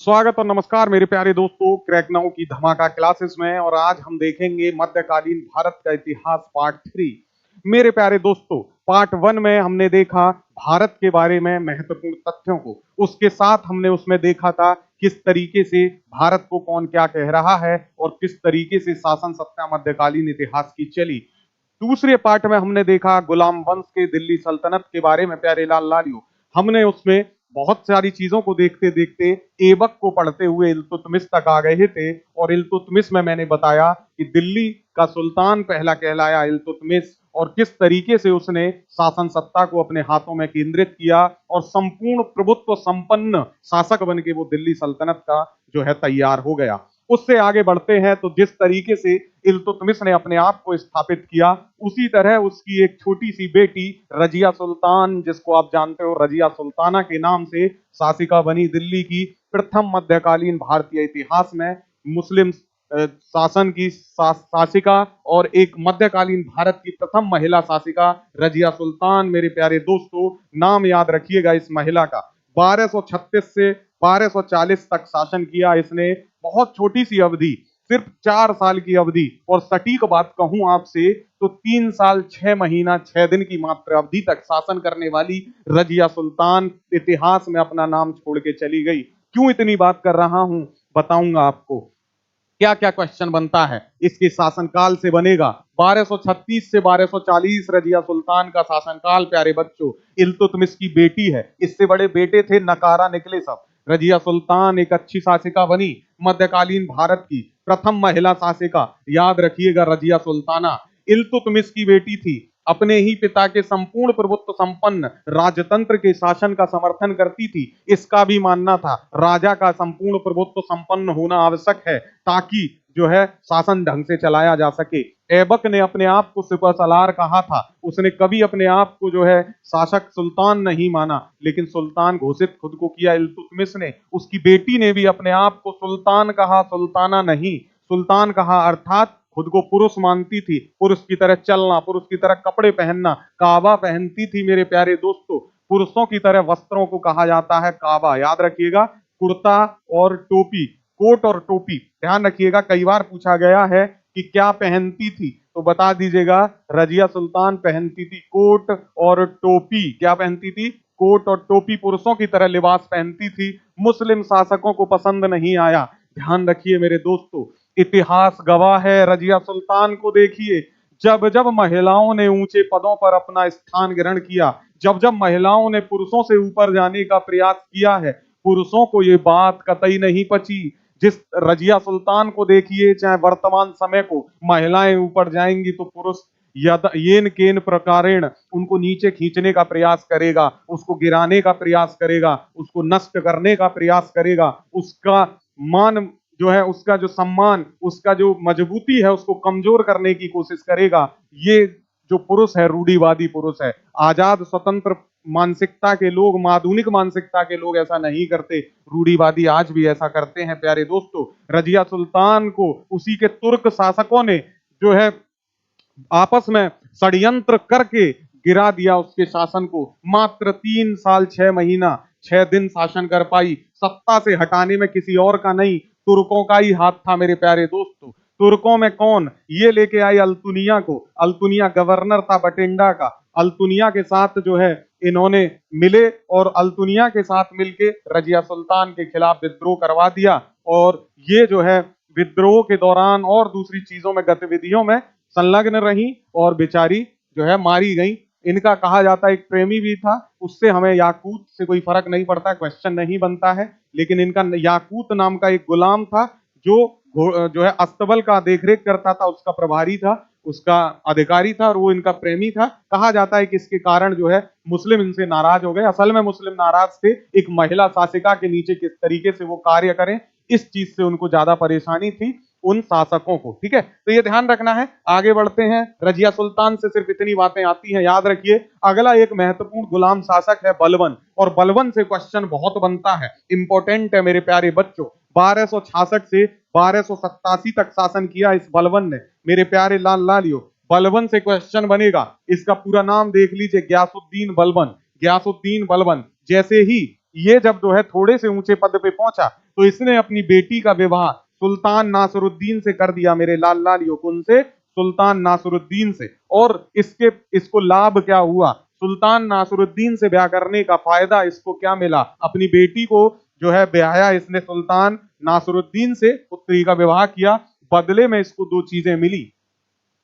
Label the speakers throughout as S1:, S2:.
S1: स्वागत और नमस्कार मेरे प्यारे दोस्तों क्रैक नाउ की धमाका क्लासेस में। और आज हम देखेंगे मध्यकालीन भारत का इतिहास पार्ट 3। मेरे प्यारे दोस्तों, पार्ट 1 में हमने देखा भारत के बारे में महत्वपूर्ण तथ्यों को। उसके साथ हमने उसमें देखा था किस तरीके से भारत को कौन क्या कह रहा है और किस तरीके से शासन सत्ता मध्यकालीन इतिहास की चली। दूसरे पार्ट में हमने देखा गुलाम वंश के दिल्ली सल्तनत के बारे में। प्यारे लाल लालियो, हमने उसमें बहुत सारी चीजों को देखते देखते ऐबक को पढ़ते हुए इल्तुतमिश तक आ गए थे। और इल्तुतमिश में मैंने बताया कि दिल्ली का सुल्तान पहला कहलाया इल्तुतमिश, और किस तरीके से उसने शासन सत्ता को अपने हाथों में केंद्रित किया और संपूर्ण प्रभुत्व संपन्न शासक बन के वो दिल्ली सल्तनत का जो है तैयार हो गया। उससे आगे बढ़ते हैं तो जिस तरीके से इल्तुतमिश ने अपने आप को स्थापित किया, उसी तरह उसकी एक छोटी सी बेटी रजिया सुल्तान, जिसको आप जानते हो रजिया सुल्ताना के नाम से, शासिका बनी दिल्ली की। प्रथम मध्यकालीन भारतीय इतिहास में मुस्लिम शासन की शासिका और एक मध्यकालीन भारत की प्रथम महिला शासिका रजिया सुल्तान। मेरे प्यारे दोस्तों, नाम याद रखिएगा इस महिला का। 1236 से 1240 तक शासन किया इसने। बहुत छोटी सी अवधि, सिर्फ 4 साल की अवधि। और सटीक बात कहूं आपसे तो 3 साल 6 महीना 6 दिन की मात्र अवधि तक शासन करने वाली रजिया सुल्तान इतिहास में अपना नाम छोड़ के चली गई। क्यों इतनी बात कर रहा हूं बताऊंगा आपको। क्या क्या क्वेश्चन बनता है इसके शासनकाल से बनेगा। 1236 से 1240 रजिया सुल्तान का शासनकाल प्यारे बच्चों। इल्तुतमिश की बेटी है, इससे बड़े बेटे थे नकारा निकले सब। रजिया सुल्तान एक अच्छी शासिका बनी, मध्यकालीन भारत की प्रथम महिला शासिका। याद रखिएगा रजिया सुल्ताना इल्तुतमिश की बेटी थी। अपने ही पिता के संपूर्ण प्रभुत्व संपन्न राजतंत्र के शासन का समर्थन करती थी। इसका भी मानना था राजा का संपूर्ण प्रभुत्व संपन्न होना आवश्यक है, ताकि जो है शासन ढंग से चलाया जा सके। ऐबक ने अपने आप को सिपह सलार कहा था। उसने कभी अपने आप को जो है शासक सुल्तान नहीं माना, लेकिन सुल्तान घोषित खुद को किया इल्तुतमिश ने। उसकी बेटी ने भी अपने आप को सुल्तान कहा, सुल्ताना नहीं। सुल्तान कहा अर्थात खुद को पुरुष मानती थी। पुरुष की तरह चलना, पुरुष की तरह कपड़े पहनना, काबा पहनती थी। मेरे प्यारे दोस्तों, पुरुषों की तरह वस्त्रों को कहा जाता है काबा। याद रखिएगा, कुर्ता और टोपी, कोट और टोपी। ध्यान रखिएगा, कई बार पूछा गया है कि क्या पहनती थी, तो बता दीजिएगा रजिया सुल्तान पहनती थी कोट और टोपी। क्या पहनती थी? कोट और टोपी। पुरुषों की तरह लिबास पहनती थी। मुस्लिम शासकों को पसंद नहीं आया। ध्यान रखिए मेरे दोस्तों, इतिहास गवाह है। रजिया सुल्तान को देखिए, जब जब महिलाओं ने ऊंचे पदों पर अपना स्थान ग्रहण किया, जब जब महिलाओं ने पुरुषों से ऊपर जाने का प्रयास किया है, पुरुषों को ये बात कतई नहीं पची। जिस रजिया सुल्तान को देखिए, चाहे वर्तमान समय को, महिलाएं ऊपर जाएंगी तो पुरुष येन केन प्रकारेण उनको नीचे खींचने का प्रयास करेगा, उसको गिराने का प्रयास करेगा, उसको नष्ट करने का प्रयास करेगा। उसका मान जो है, उसका जो सम्मान, उसका जो मजबूती है, उसको कमजोर करने की कोशिश करेगा। ये जो पुरुष है रूढ़िवादी पुरुष है। आजाद स्वतंत्र मानसिकता के लोग, आधुनिक मानसिकता के लोग ऐसा नहीं करते। रूढ़िवादी आज भी ऐसा करते हैं प्यारे दोस्तों। रजिया सुल्तान को उसी के तुर्क शासकों ने जो है आपस में षड्यंत्र करके गिरा दिया उसके शासन को। मात्र 3 साल 6 महीना 6 दिन शासन कर पाई। सत्ता से हटाने में किसी और का नहीं, तुर्कों का ही हाथ था मेरे प्यारे दोस्तों। तुर्कों में कौन? ये लेके आई अल्तुनिया को। अल्तुनिया गवर्नर था बटिंडा का। अल्तुनिया के साथ जो है इन्होंने मिले और अल्तुनिया के साथ मिलके रजिया सुल्तान के खिलाफ विद्रोह करवा दिया। और ये जो है विद्रोह के दौरान और दूसरी चीजों में, गतिविधियों में संलग्न रही और बेचारी जो है मारी गई। इनका कहा जाता है एक प्रेमी भी था। उससे हमें याकूत से कोई फर्क नहीं पड़ता, क्वेश्चन नहीं बनता है, लेकिन इनका याकूत नाम का एक गुलाम था जो है अस्तबल का देखरेख करता था, उसका प्रभारी था, उसका अधिकारी था, और वो इनका प्रेमी था। कहा जाता है कि इसके कारण जो है मुस्लिम इनसे नाराज हो गए। असल में मुस्लिम नाराज थे एक महिला शासिका के नीचे किस तरीके से वो कार्य करें, इस चीज से उनको ज्यादा परेशानी थी उन शासकों को। ठीक है, तो ये ध्यान रखना है। आगे बढ़ते हैं। रजिया सुल्तान से सिर्फ इतनी बातें आती हैं, याद रखिए। अगला एक महत्वपूर्ण गुलाम शासक है बलबन, और बलबन से क्वेश्चन बहुत बनता है, इंपॉर्टेंट है मेरे प्यारे बच्चों। 1266 से 1287 तक शासन किया इस बलबन ने। मेरे प्यारे लाल लालियो, बलबन से क्वेश्चन बनेगा। इसका पूरा नाम देख लीजिए, गयासुद्दीन बलबन। गयासुद्दीन बलबन। जैसे ही ये जब जो है थोड़े से ऊंचे पद पे पहुंचा तो इसने अपनी बेटी का विवाह सुल्तान नासरुद्दीन से कर दिया, मेरे लाल लाल योकुन से, सुल्तान नासरुद्दीन से। और इसको लाभ क्या हुआ, सुल्तान नासरुद्दीन से ब्याह करने का फायदा इसको क्या मिला, अपनी बेटी को जो है ब्याया इसने सुल्तान नासरुद्दीन से, पुत्री का विवाह किया। बदले में इसको दो चीजें मिली,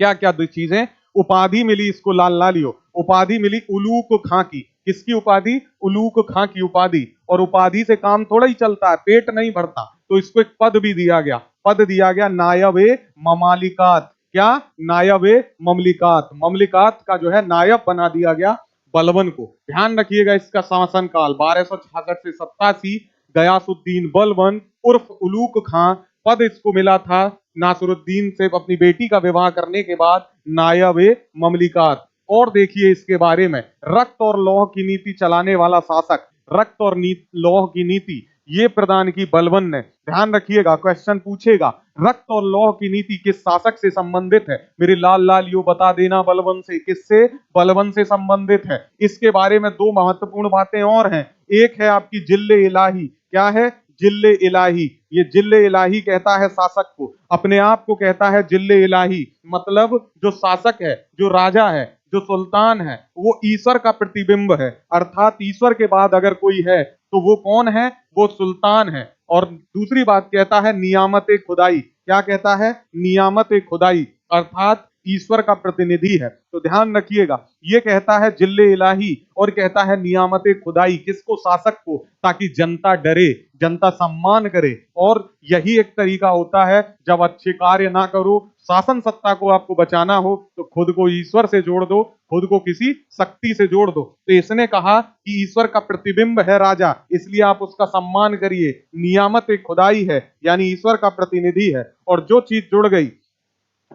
S1: क्या क्या दो चीजें, उपाधि मिली इसको लाल लालियो, उपाधि मिली उलूक खां की। किसकी उपाधि, उलूक खां की उपाधि। और उपाधि से काम थोड़ा ही चलता है, पेट नहीं भरता, तो इसको एक पद भी दिया गया, पद दिया गया नायब ए ममालिकात। क्या, नायब ए ममलिकात, ममलिकात का जो है नायब बना दिया गया बलबन को। ध्यान रखिएगा इसका शासन काल 1266 से 87, गयासुद्दीन बलबन उर्फ उलूक खां, पद इसको मिला था नासरुद्दीन से अपनी बेटी का विवाह करने के बाद, नायब ए ममलिकात। और देखिए इसके बारे में, रक्त और लौह की नीति चलाने वाला शासक, रक्त और लौह की नीति ये प्रदान की बलबन ने। ध्यान रखिएगा, क्वेश्चन पूछेगा रक्त और लौह की नीति किस शासक से संबंधित है, मेरे लाल लाल यू बता देना, बलबन से। किससे, बलबन से संबंधित है। इसके बारे में दो महत्वपूर्ण बातें और हैं, एक है आपकी जिल्ले इलाही, क्या है, जिल्ले इलाही। ये जिल्ले इलाही कहता है शासक को, अपने आप को कहता है जिल्ले इलाही, मतलब जो शासक है, जो राजा है, जो सुल्तान है, वो ईश्वर का प्रतिबिंब है। अर्थात ईश्वर के बाद अगर कोई है तो वो कौन है, वो सुल्तान है। और दूसरी बात कहता है नियामत खुदाई, क्या कहता है, नियामत खुदाई, अर्थात ईश्वर का प्रतिनिधि है। तो ध्यान रखिएगा, ये कहता है जिल्ले इलाही और कहता है नियामत खुदाई, किसको, शासक को, ताकि जनता डरे, जनता सम्मान करे। और यही एक तरीका होता है, जब अच्छे कार्य ना करो, शासन सत्ता को आपको बचाना हो तो खुद को ईश्वर से जोड़ दो, खुद को किसी शक्ति से जोड़ दो। तो इसने कहा कि ईश्वर का प्रतिबिंब है राजा, इसलिए आप उसका सम्मान करिए। नियामत खुदाई है यानी ईश्वर का प्रतिनिधि है। और जो चीज जुड़ गई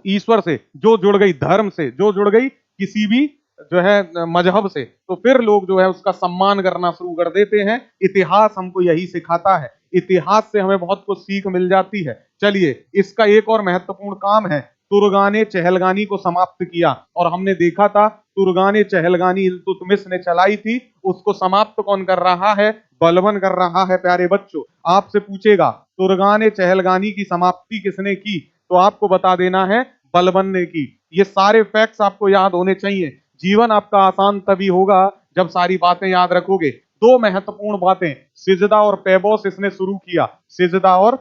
S1: ईश्वर से, जो जुड़ गई धर्म से, जो जुड़ गई किसी भी जो है मजहब से, तो फिर लोग जो है उसका सम्मान करना शुरू कर देते हैं। इतिहास हमको यही सिखाता है, इतिहास से हमें बहुत कुछ सीख मिल जाती है। चलिए, इसका एक और महत्वपूर्ण काम है, तुर्गाने चहलगानी को समाप्त किया। और हमने देखा था तुर्गाने चहलगानी इल्तुतमिश ने चलाई थी, उसको समाप्त कौन कर रहा है, बलबन कर रहा है। प्यारे बच्चों, आपसे पूछेगा तुर्गाने चहलगानी की समाप्ति किसने की, तो आपको बता देना है बलबन ने की। ये सारे फैक्ट्स आपको याद होने चाहिए। जीवन आपका आसान तभी होगा जब सारी बातें याद रखोगे। दो महत्वपूर्ण बातें, सिजदा और पैबोस इसने शुरू किया, सिजदा और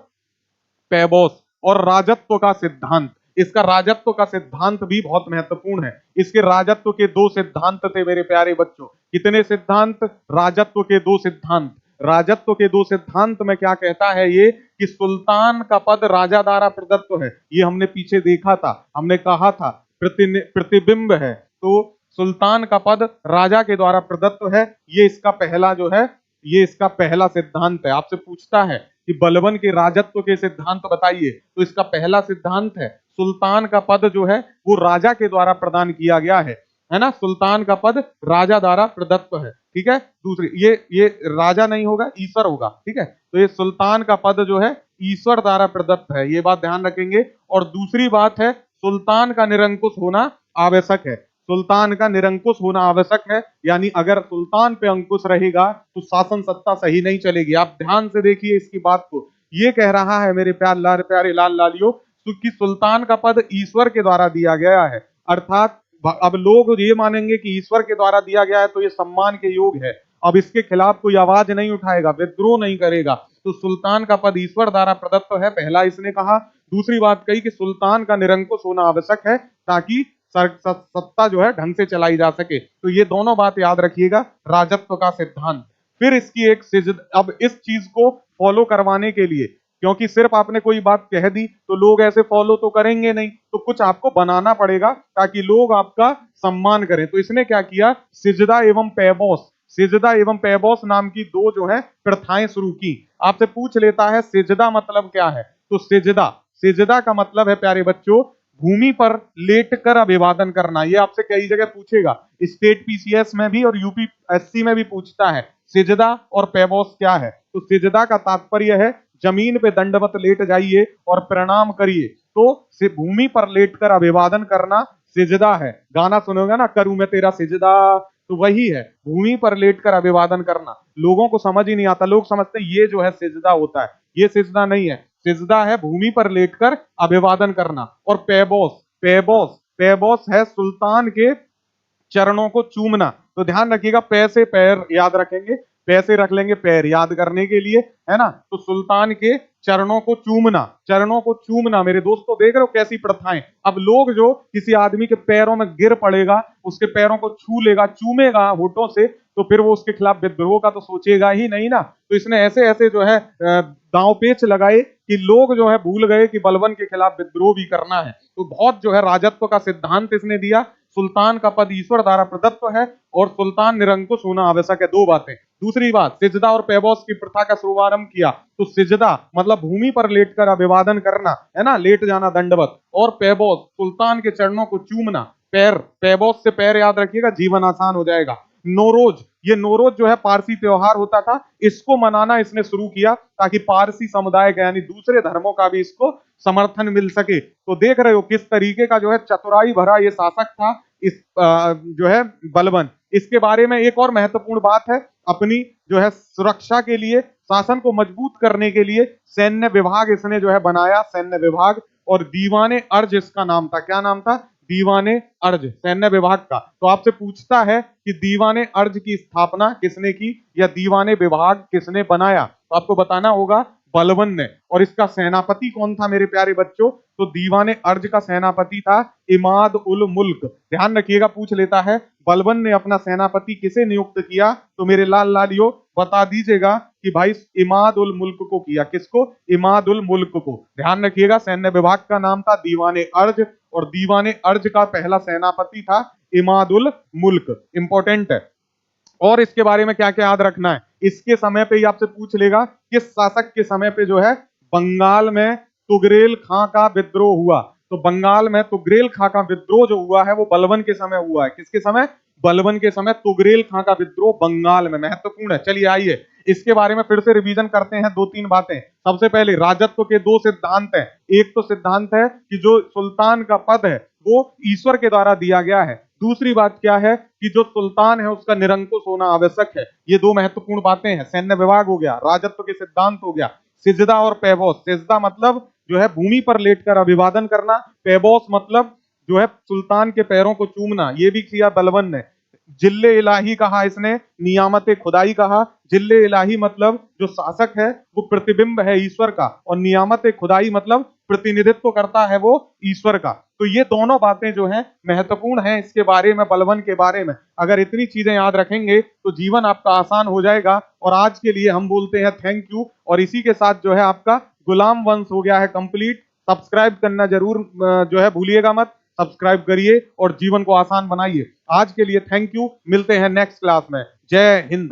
S1: पैबोस। और राजत्व का सिद्धांत, इसका राजत्व का सिद्धांत भी बहुत महत्वपूर्ण है। इसके राजत्व के दो सिद्धांत थे मेरे प्यारे बच्चों। कितने सिद्धांत, राजत्व के दो सिद्धांत। राजत्व के दो सिद्धांत में क्या कहता है ये, कि सुल्तान का पद राजा द्वारा प्रदत्त है। ये हमने पीछे देखा था, हमने कहा था प्रतिबिंब है, तो सुल्तान का पद राजा के द्वारा प्रदत्त है। ये इसका पहला जो है, ये इसका पहला सिद्धांत है। आपसे पूछता है कि बलबन के राजत्व के सिद्धांत बताइए, तो इसका पहला सिद्धांत है सुल्तान का पद जो है वो राजा के द्वारा प्रदान किया गया है ना, सुल्तान का पद राजा द्वारा प्रदत्त है। ठीक है, दूसरी ये राजा नहीं होगा, ईश्वर होगा। ठीक है, तो ये सुल्तान का पद जो है ईश्वर द्वारा प्रदत्त है, ये बात ध्यान रखेंगे। और दूसरी बात है, सुल्तान का निरंकुश होना आवश्यक है, सुल्तान का निरंकुश होना आवश्यक है। यानी अगर सुल्तान पे अंकुश रहेगा तो शासन सत्ता सही नहीं चलेगी। आप ध्यान से देखिए इसकी बात को, ये कह रहा है मेरे प्यारे लाल लालियों कि सुल्तान का पद ईश्वर के द्वारा दिया गया है। अर्थात अब लोग ये मानेंगे कि ईश्वर के द्वारा दिया गया है तो ये सम्मान के योग है, अब इसके खिलाफ कोई आवाज नहीं उठाएगा, विद्रोह नहीं करेगा। तो सुल्तान का पद ईश्वर द्वारा प्रदत्त है, पहला इसने कहा। दूसरी बात कही कि सुल्तान का निरंकुश होना आवश्यक है ताकि सत्ता जो है ढंग से चलाई जा सके। तो ये दोनों बात याद रखिएगा, राजत्व का सिद्धांत। फिर इसकी एक अब इस चीज को फॉलो करवाने के लिए, क्योंकि सिर्फ आपने कोई बात कह दी तो लोग ऐसे फॉलो तो करेंगे नहीं, तो कुछ आपको बनाना पड़ेगा ताकि लोग आपका सम्मान करें। तो इसने क्या किया, सिजदा एवं पैबोस, सिजदा एवं पैबोस नाम की दो जो है प्रथाएं शुरू की। आपसे पूछ लेता है सिजदा मतलब क्या है, तो सिजदा, सिजदा का मतलब है प्यारे बच्चों भूमि पर लेटकर अभिवादन करना। ये आपसे कई जगह पूछेगा, स्टेट पीसीएस में भी और यूपीएससी में भी पूछता है सिजदा और पैबोस क्या है। तो सिजदा का तात्पर्य है जमीन पे दंडवत लेट जाइए और प्रणाम करिए, तो भूमि पर लेटकर अभिवादन करना सिजदा है। गाना सुनोगे ना, करूं मैं तेरा सिजदा, तो वही है भूमि पर लेटकर अभिवादन करना। लोगों को समझ ही नहीं आता, लोग समझते हैं ये जो है सिजदा होता है, ये सिजदा नहीं है। सिजदा है भूमि पर लेटकर अभिवादन करना। और पैबोस, पैबोस है सुल्तान के चरणों को चूमना। तो ध्यान रखिएगा, पै से पैर याद रखेंगे, पैसे रख लेंगे पैर याद करने के लिए, है ना। तो सुल्तान के चरणों को चूमना, चरणों को चूमना। मेरे दोस्तों देख रहे हो कैसी प्रथाएं। अब लोग जो किसी आदमी के पैरों में गिर पड़ेगा, उसके पैरों को छू लेगा, चूमेगा होठों से, तो फिर वो उसके खिलाफ विद्रोह का तो सोचेगा ही नहीं ना। तो इसने ऐसे ऐसे जो है दांव पेच लगाए कि लोग जो है भूल गए कि बलबन के खिलाफ विद्रोह भी करना है। तो बहुत जो है राजत्व का सिद्धांत इसने दिया। सुल्तान का पद ईश्वर द्वारा प्रदत्त है और सुल्तान निरंकुश होना आवश्यक है। दो बातें। दूसरी बात, सिजदा और पैबोस की प्रथा का शुभारंभ किया। तो सिजदा मतलब भूमि पर लेटकर अभिवादन करना, है ना, लेट जाना दंडवत। और पैबोस सुल्तान के चरणों को चूमना। पैर, पैबोस से पैर याद रखिएगा, जीवन आसान हो जाएगा। नौरोज, ये नौरोज जो है पारसी त्योहार होता था, इसको मनाना इसने शुरू किया ताकि पारसी समुदाय का यानी दूसरे धर्मों का भी इसको समर्थन मिल सके। तो देख रहे हो किस तरीके का जो है चतुराई भरा ये शासक था इस जो है बलबन। इसके बारे में एक और महत्वपूर्ण बात है, अपनी जो है सुरक्षा के लिए, शासन को मजबूत करने के लिए सैन्य विभाग इसने जो है बनाया, सैन्य विभाग। और दीवाने अर्ज इसका नाम था। क्या नाम था? दीवाने अर्ज, सैन्य विभाग का। तो आपसे पूछता है कि दीवाने अर्ज की स्थापना किसने की या दीवाने विभाग किसने बनाया, तो आपको बताना होगा बलबन ने। और इसका सेनापति कौन था मेरे प्यारे बच्चों? तो दीवाने अर्ज का सेनापति था इमाद उल मुल्क। ध्यान रखिएगा, पूछ लेता है बलबन ने अपना सेनापति किसे नियुक्त किया, तो मेरे लाल लालियो बता दीजिएगा कि भाई इमाद उल मुल्क को किया। किसको? इमाद उल मुल्क को। ध्यान रखिएगा, सैन्य विभाग का नाम था दीवाने अर्ज और दीवाने अर्ज का पहला सेनापति था इमाद उल मुल्क। इंपॉर्टेंट है। और इसके बारे में क्या क्या याद रखना है, इसके समय पे ही आपसे पूछ लेगा किस शासक के समय पे जो है बंगाल में तुगरेल खां का विद्रोह हुआ। तो बंगाल में तुगरेल खां का विद्रोह जो हुआ है वो बलबन के समय हुआ है। किसके समय? बलबन के समय तुगरेल खां का विद्रोह बंगाल में। महत्वपूर्ण है। चलिए आइए इसके बारे में फिर से रिवीजन करते हैं, दो तीन बातें। सबसे पहले राजत्व के दो सिद्धांत हैं। एक तो सिद्धांत है कि जो सुल्तान का पद है वो ईश्वर के द्वारा दिया गया है। दूसरी बात क्या है कि जो सुल्तान है उसका निरंकुश होना आवश्यक है। ये दो महत्वपूर्ण बातें हैं। सैन्य विभाग हो गया, राजत्व के सिद्धांत हो गया, सिजदा और पैबोस। सिजदा मतलब जो है भूमि पर लेटकर अभिवादन करना, पैबोस मतलब जो है सुल्तान के पैरों को चूमना। ये भी किया बलबन ने। जिल्ले इलाही कहा इसने, नियामत खुदाई कहा। जिल्ले इलाही मतलब जो शासक है वो प्रतिबिंब है ईश्वर का, और नियामत खुदाई मतलब प्रतिनिधित्व करता है वो ईश्वर का। तो ये दोनों बातें जो हैं महत्वपूर्ण हैं इसके बारे में, बलबन के बारे में। अगर इतनी चीजें याद रखेंगे तो जीवन आपका आसान हो जाएगा। और आज के लिए हम बोलते हैं थैंक यू। और इसी के साथ जो है आपका गुलाम वंश हो गया है कंप्लीट। सब्सक्राइब करना जरूर जो है भूलिएगा मत। सब्सक्राइब करिए और जीवन को आसान बनाइए। आज के लिए थैंक यू। मिलते हैं नेक्स्ट क्लास में। जय हिंद।